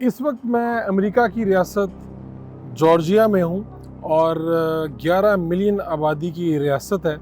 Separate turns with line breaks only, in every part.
इस वक्त मैं अमेरिका की रियासत जॉर्जिया में हूँ और 11 मिलियन आबादी की रियासत है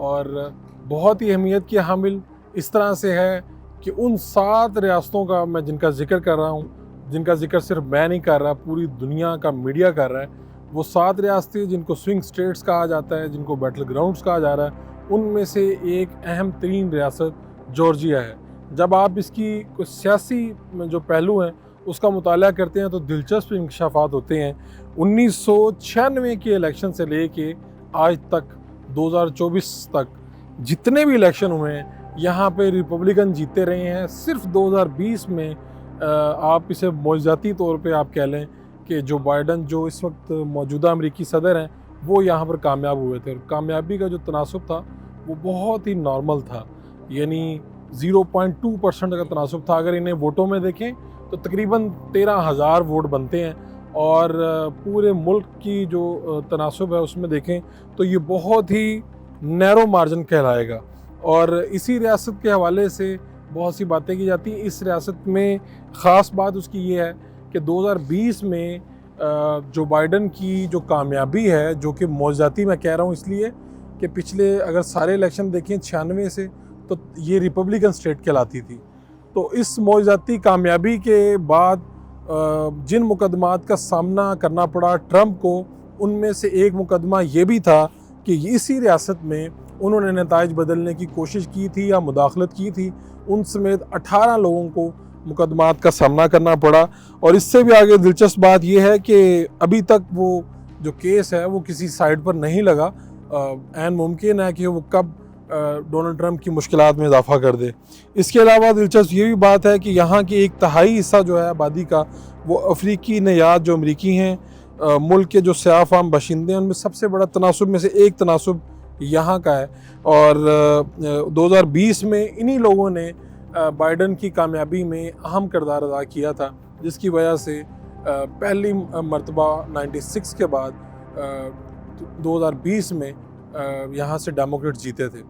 और बहुत ही अहमियत की हामिल इस तरह से है कि उन 7 रियासतों का मैं जिनका जिक्र कर रहा हूँ, जिनका जिक्र सिर्फ मैं नहीं कर रहा, पूरी दुनिया का मीडिया कर रहा है। वो 7 रियासतें जिनको स्विंग स्टेट्स कहा जाता है, जिनको बैटल ग्राउंड्स कहा जा रहा है, उनमें से एक अहम तरीन रियासत जॉर्जिया है। जब आप इसकी कुछ सियासी जो पहलू हैं उसका मुताला करते हैं तो दिलचस्प इंकशाफात होते हैं। 1996 के इलेक्शन से लेके आज तक 2024 तक जितने भी इलेक्शन हुए हैं यहाँ पे रिपब्लिकन जीते रहे हैं। सिर्फ 2020 में आप इसे मौजूदाती तौर पे आप कह लें कि जो बाइडन जो इस वक्त मौजूदा अमरीकी सदर हैं वो यहाँ पर कामयाब हुए थे और कामयाबी का जो तनासब था वो बहुत ही नॉर्मल था, यानी 0.2% का तनासब था। अगर इन्हें वोटों में देखें तो तकरीबन 13,000 वोट बनते हैं और पूरे मुल्क की जो तनासब है उसमें देखें तो ये बहुत ही नैरो मार्जिन कहलाएगा। और इसी रियासत के हवाले से बहुत सी बातें की जाती हैं। इस रियासत में ख़ास बात उसकी ये है कि 2020 में जो बाइडन की जो कामयाबी है, जो कि मौजूदाती मैं कह रहा हूँ इसलिए कि पिछले अगर सारे इलेक्शन देखें 96 से तो ये रिपब्लिकन स्टेट कहलाती थी। तो इस मौजूदाती कामयाबी के बाद जिन मुकदमात का सामना करना पड़ा ट्रंप को, उनमें से एक मुकदमा ये भी था कि इसी रियासत में उन्होंने नताइज बदलने की कोशिश की थी या मुदाखलत की थी। उन समेत 18 लोगों को मुकदमात का सामना करना पड़ा। और इससे भी आगे दिलचस्प बात यह है कि अभी तक वो जो केस है वो किसी साइड पर नहीं लगा। ऐन मुमकिन है कि वो कब डोनाल्ड ट्रंप की मुश्किलात में इजाफा कर दे। इसके अलावा दिलचस्प ये भी बात है कि यहाँ की 1/3 हिस्सा जो है आबादी का वो अफ्रीकी नयाद जो अमरीकी हैं। मुल्क के जो स्याह फाम बाशिंदे हैं उनमें सबसे बड़ा तनासब में से एक तनासब यहाँ का है। और 2020 में इन्हीं लोगों ने बाइडन की कामयाबी में अहम किरदार अदा किया था, जिसकी वजह से पहली मरतबा 96 के बाद 2020 में यहाँ से डेमोक्रेट जीते थे।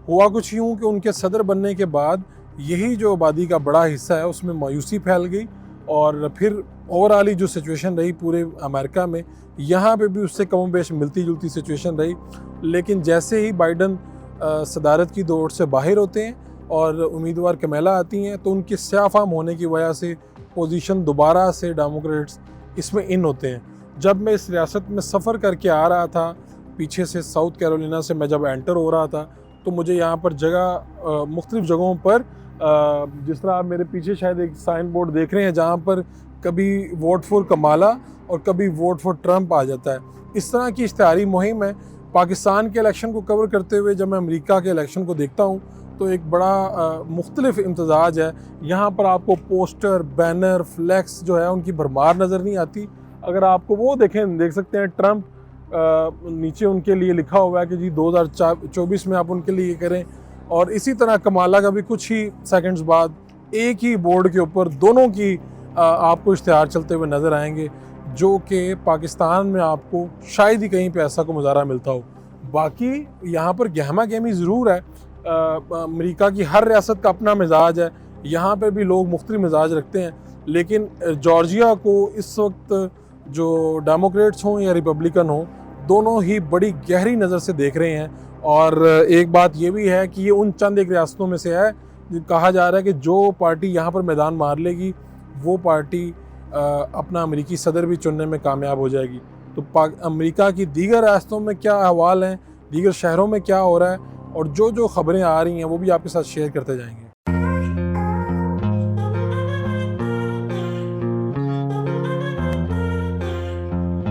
हुआ कुछ यूँ कि उनके सदर बनने के बाद यही जो आबादी का बड़ा हिस्सा है उसमें मायूसी फैल गई और फिर ओवरऑल जो सिचुएशन रही पूरे अमेरिका में, यहाँ पे भी उससे कम बेश मिलती जुलती सिचुएशन रही। लेकिन जैसे ही बाइडन सदारत की दौड़ से बाहर होते हैं और उम्मीदवार कमैला आती हैं तो उनके स्याफाम होने की वजह से पोजीशन दोबारा से डेमोक्रेट्स इसमें इन होते हैं। जब मैं इस रियासत में सफ़र करके आ रहा था पीछे से साउथ कैरोलिना से, मैं जब एंटर हो रहा था तो मुझे यहाँ पर जगह मुख्तलिफ़ जगहों पर जिस तरह आप मेरे पीछे शायद एक साइन बोर्ड देख रहे हैं जहाँ पर कभी वोट फॉर कमाला और कभी वोट फॉर ट्रंप आ जाता है। इस तरह की इश्तिहारी मुहिम है। पाकिस्तान के इलेक्शन को कवर करते हुए जब मैं अमेरिका के इलेक्शन को देखता हूँ तो एक बड़ा मुख्तलिफ इम्तजाज है। यहाँ पर आपको पोस्टर, बैनर, फ्लैक्स जो है उनकी भरमार नज़र नहीं आती। अगर आपको वो देख सकते हैं ट्रंप नीचे उनके लिए लिखा हुआ है कि जी 2024 में आप उनके लिए करें। और इसी तरह कमाला का भी कुछ ही सेकंड्स बाद एक ही बोर्ड के ऊपर दोनों की आपको इश्तिहार चलते हुए नज़र आएंगे, जो कि पाकिस्तान में आपको शायद ही कहीं पे ऐसा को मुजाहरा मिलता हो। बाकी यहाँ पर गहमा गहमी ज़रूर है। अमेरिका की हर रियासत का अपना मिजाज है, यहाँ पे भी लोग मुख्तलिफ मिजाज रखते हैं। लेकिन जॉर्जिया को इस वक्त जो डेमोक्रेट्स हों या रिपब्लिकन हों, दोनों ही बड़ी गहरी नज़र से देख रहे हैं। और एक बात ये भी है कि ये उन चंद एक रियासतों में से है, कहा जा रहा है कि जो पार्टी यहाँ पर मैदान मार लेगी वो पार्टी अपना अमेरिकी सदर भी चुनने में कामयाब हो जाएगी। तो अमेरिका की दीगर रियासतों में क्या अहवाल हैं, दीगर शहरों में क्या हो रहा है और जो जो ख़बरें आ रही हैं वो भी आपके साथ शेयर करते जाएंगे।